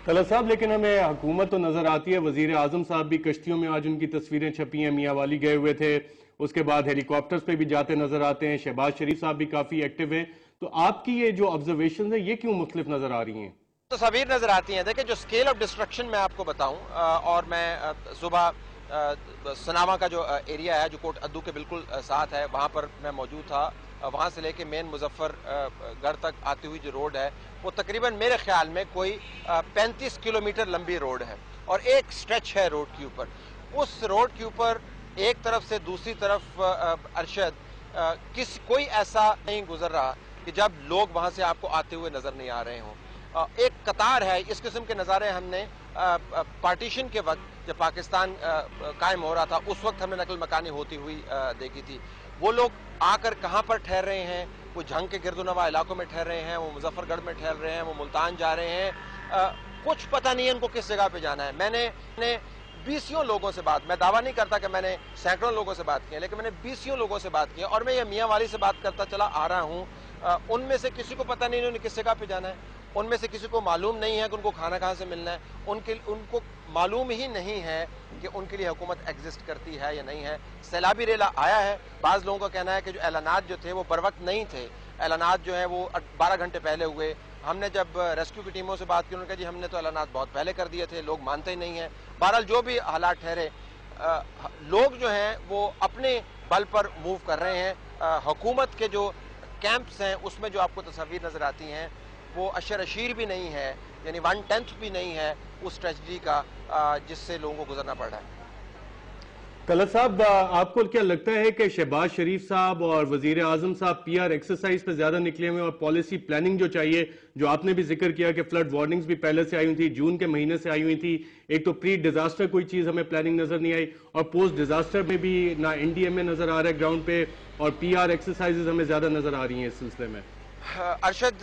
तलत साहब, लेकिन हमें हुकूमत तो नजर आती है। वजीर आजम साहब भी कश्तियों में आज उनकी तस्वीरें छपी हैं, मियाँ वाली गए हुए थे। उसके बाद हेलीकॉप्टर्स पे भी जाते नजर आते हैं। शहबाज शरीफ साहब भी काफी एक्टिव हैं। तो आपकी ये जो ऑब्जर्वेशन है ये क्यों मुख्तलिफ नजर आ रही हैं? तस्वीर नजर आती हैं। देखिए, जो स्केल ऑफ डिस्ट्रक्शन मैं आपको बताऊं, और मैं सुबह सनावा का जो एरिया है जो कोट अद्दू के बिल्कुल साथ है, वहां पर मैं मौजूद था। वहां से लेके मेन मुजफ्फरगढ़ तक आती हुई जो रोड है वो तकरीबन मेरे ख्याल में कोई 35 किलोमीटर लंबी रोड है और एक स्ट्रेच है रोड के ऊपर। उस रोड के ऊपर एक तरफ से दूसरी तरफ अरशद कोई ऐसा नहीं गुजर रहा कि जब लोग वहां से आपको आते हुए नजर नहीं आ रहे हों। एक कतार है। इस किस्म के नज़ारे हमने पार्टीशन के वक्त जब पाकिस्तान कायम हो रहा था उस वक्त हमने नकल मकानी होती हुई देखी थी। वो लोग आकर कहाँ पर ठहर रहे हैं? वो जंग के गिरदोनवा इलाकों में ठहर रहे हैं, वो मुजफ्फरगढ़ में ठहर रहे हैं, वो मुल्तान जा रहे हैं। कुछ पता नहीं है उनको किस जगह पे जाना है। मैंने बीसियों लोगों से बात, मैं दावा नहीं करता कि मैंने सैकड़ों लोगों से बात की है, लेकिन मैंने बीसियों लोगों से बात की है और मैं ये मियाँ वाली से बात करता चला आ रहा हूँ। उनमें से किसी को पता नहीं उन्होंने किस जगह पे जाना है। उनमें से किसी को मालूम नहीं है कि उनको खाना कहाँ से मिलना है। उनको मालूम ही नहीं है कि उनके लिए हुकूमत एग्जिस्ट करती है या नहीं है। सैलाबी रेला आया है। बाज़ लोगों का कहना है कि जो ऐलानात जो थे वो बर वक्त नहीं थे। ऐलानात जो है वो 12 घंटे पहले हुए। हमने जब रेस्क्यू की टीमों से बात की, उन्होंने कहा जी हमने तो ऐलानात बहुत पहले कर दिए थे, लोग मानते ही नहीं हैं। बहरहाल जो भी हालात ठहरे, लोग जो हैं वो अपने बल पर मूव कर रहे हैं। हुकूमत के जो कैंप्स हैं उसमें जो आपको तस्वीर नज़र आती हैं वो अशर अशीर भी नहीं है, यानी 1/10 भी नहीं है उस ट्रेजेडी का जिससे लोगों को गुजरना पड़ रहा है। तलत साहब, आपको क्या लगता है कि शहबाज शरीफ साहब और वजीर आजम साहब PR एक्सरसाइज पे ज्यादा निकले हुए और पॉलिसी प्लानिंग जो चाहिए, जो आपने भी जिक्र किया कि फ्लड वार्निंग्स भी पहले से आई हुई थी, जून के महीने से आई हुई थी। एक तो प्री डिजास्टर कोई चीज हमें प्लानिंग नजर नहीं आई और पोस्ट डिजास्टर में भी ना NDMA नजर आ रहा है ग्राउंड पे और PR एक्सरसाइजेज हमें ज्यादा नजर आ रही है इस सिलसिले में। अरशद,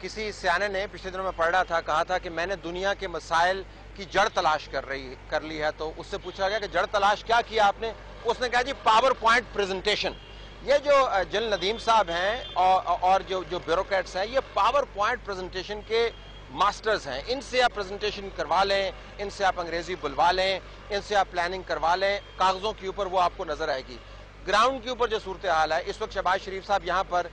किसी सियाने ने पिछले दिनों में पढ़ रहा था, कहा था कि मैंने दुनिया के मसाइल की जड़ तलाश कर ली है। तो उससे पूछा गया कि जड़ तलाश क्या किया आपने? उसने कहा जी पावर पॉइंट प्रेजेंटेशन। ये जो जल नदीम साहब हैं और जो ब्यूरोक्रेट्स हैं, ये पावर पॉइंट प्रेजेंटेशन के मास्टर्स हैं। इनसे आप प्रेजेंटेशन करवा लें, इनसे आप अंग्रेजी बुलवा लें, इनसे आप प्लानिंग करवा लें, कागजों के ऊपर वो आपको नजर आएगी। ग्राउंड के ऊपर जो सूरत हाल है इस वक्त, शहबाज शरीफ साहब यहाँ पर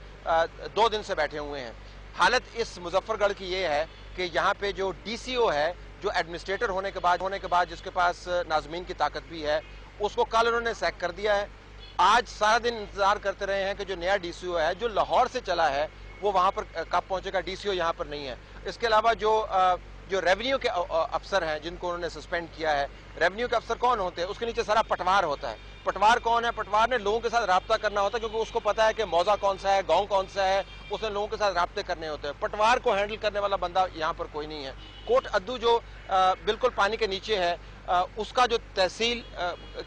2 दिन से बैठे हुए हैं। हालत इस मुजफ्फरगढ़ की ये है कि यहाँ पे जो DCO है, जो एडमिनिस्ट्रेटर होने के बाद जिसके पास नाज़मीन की ताकत भी है, उसको कल उन्होंने सैक कर दिया है। आज सारा दिन इंतजार करते रहे हैं कि जो नया DCO है जो लाहौर से चला है वो वहाँ पर कब पहुँचेगा। DCO यहाँ पर नहीं है। इसके अलावा जो रेवेन्यू के अफसर हैं जिनको उन्होंने सस्पेंड किया है, रेवेन्यू के अफसर कौन होते हैं? उसके नीचे सारा पटवार होता है। पटवार कौन है? पटवार ने लोगों के साथ राब्ता करना होता है, क्योंकि उसको पता है कि मौजा कौन सा है, गांव कौन सा है, उसने लोगों के साथ राब्ते करने होते हैं। पटवार को हैंडल करने वाला बंदा यहाँ पर कोई नहीं है। कोट अद्दू जो बिल्कुल पानी के नीचे है, उसका जो तहसील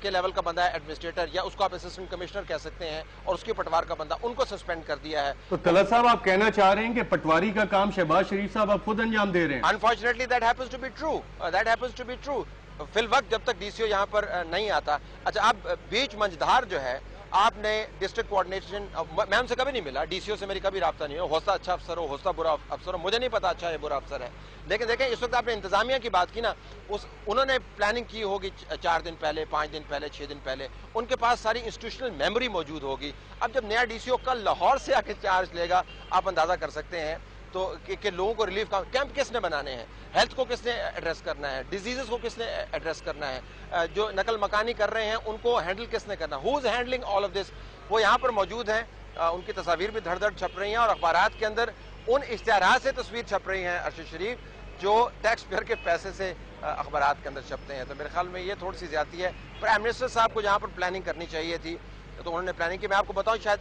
के लेवल का बंदा है एडमिनिस्ट्रेटर, या उसको आप असिस्टेंट कमिश्नर कह सकते हैं, और उसके पटवार का बंदा, उनको सस्पेंड कर दिया है। तो तलत साहब, आप कहना चाह रहे हैं कि पटवारी का काम शहबाज शरीफ साहब आप खुद अंजाम दे रहे हैं? Unfortunately that happens to be true, that happens to be true. फिल वक्त जब तक DCO यहाँ पर नहीं आता। अच्छा, आप बीच मंझधार जो है, आपने डिस्ट्रिक्ट कोऑर्डिनेशन, मैं उनसे कभी नहीं मिला, DCO से मेरी कभी राब्ता नहीं हो। होस्ता अच्छा अफसर हो, होस्ता बुरा अफसर हो, मुझे नहीं पता अच्छा है बुरा अफसर है। लेकिन देखें, इस वक्त आपने इंतजामिया की बात की ना, उन्होंने प्लानिंग की होगी 4 दिन पहले, 5 दिन पहले, 6 दिन पहले। उनके पास सारी इंस्टीट्यूशनल मेमोरी मौजूद होगी। अब जब नया DCO कल लाहौर से आके चार्ज लेगा, आप अंदाजा कर सकते हैं तो कि लोगों को रिलीफ कैंप किसने बनाने हैं, हेल्थ को किसने एड्रेस करना है, डिजीजेस को किसने एड्रेस करना है, जो नकल मकानी कर रहे हैं उनको हैंडल किसने करना, who is handling all of this. वो यहाँ पर मौजूद हैं। उनकी तस्वीर भी धड़ धड़ छप रही हैं और अखबारात के अंदर उन इश्तिहारात से तस्वीर छप रही हैं अरशद शरीफ, जो टैक्स पेयर के पैसे से अखबारात के अंदर छपते हैं। तो मेरे ख्याल में ये थोड़ी सी ज्यादती है। प्राइम मिनिस्टर साहब को जहाँ पर प्लानिंग करनी चाहिए थी तो उन्होंने प्लानिंग की। मैं आपको बताऊँ, शायद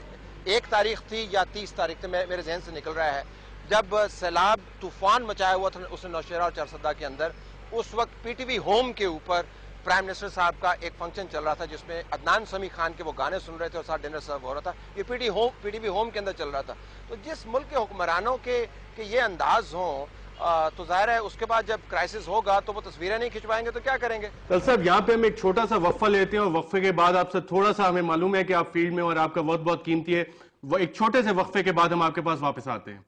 1 तारीख थी या 30 तारीख थी, मेरे जहन से निकल रहा है, जब सैलाब तूफान मचाया हुआ था उसने नौशेरा और चारसदा के अंदर। उस वक्त PTV होम के ऊपर प्राइम मिनिस्टर साहब का एक फंक्शन चल रहा था जिसमें अदनान समी खान के वो गाने सुन रहे थे और साथ डिनर सर्व हो रहा था। ये PTV होम के अंदर चल रहा था। तो जिस मुल्क के हुक्मरानों के ये अंदाज हों, तो जाहिर है उसके बाद जब क्राइसिस होगा तो वो तस्वीरें नहीं खिंचवाएंगे तो क्या करेंगे। तल साहब, यहाँ पे हम एक छोटा सा वक्फा लेते हैं और वक्फे के बाद आपसे थोड़ा सा, हमें मालूम है कि आप फील्ड में और आपका वक्त बहुत कीमती है, वो एक छोटे से वक्फे के बाद हम आपके पास वापस आते हैं।